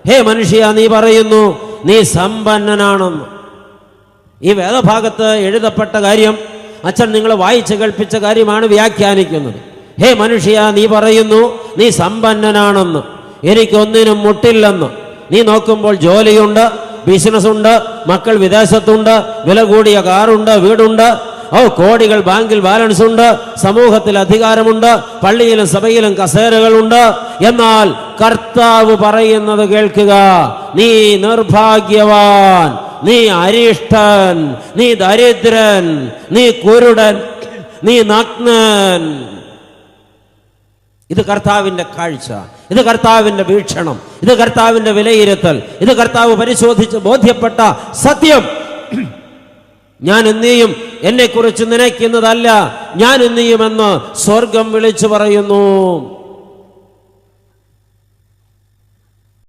ഹേ മനുഷ്യ, നീ പറയുന്നു നീ സമ്പന്നനാണെന്ന്. ഈ വേദഭാഗത്ത് എഴുതപ്പെട്ട കാര്യം അച്ഛൻ നിങ്ങൾ വായിച്ച് കേൾപ്പിച്ച കാര്യമാണ് വ്യാഖ്യാനിക്കുന്നത്. ഹേ മനുഷ്യ, നീ പറയുന്നു നീ സമ്പന്നനാണെന്ന്, എനിക്കൊന്നിനും മുട്ടില്ലെന്ന്. നീ നോക്കുമ്പോൾ ജോലിയുണ്ട്, ബിസിനസ്സുണ്ട്, മക്കൾ വിദേശത്തുണ്ട്, വില കൂടിയ കാറുണ്ട്, വീടുണ്ട്, കോടികൾ ബാങ്കിൽ ബാലൻസ് ഉണ്ട്, സമൂഹത്തിൽ അധികാരമുണ്ട്, പള്ളിയിലും സഭയിലും കസേരകളുണ്ട്. എന്നാൽ കർത്താവ് പറയുന്നത് കേൾക്കുക, നീ നിർഭാഗ്യവാൻ, നീ അരിഷ്ടൻ, നീ ദരിദ്രൻ, നീ കുരുടൻ, നീ നഗ്നൻ. ഇത് കർത്താവിന്റെ കാഴ്ച, ഇത് കർത്താവിന്റെ വീക്ഷണം, ഇത് കർത്താവിന്റെ വിലയിരുത്തൽ, ഇത് കർത്താവ് പരിശോധിച്ച് ബോധ്യപ്പെട്ട സത്യം. ഞാൻ എന്നേയും എന്നെ കുറിച്ച് നനയ്ക്കുന്നതല്ല, ഞാൻ എന്നേയുമെന്ന് സ്വർഗം വിളിച്ചു പറയുന്നു.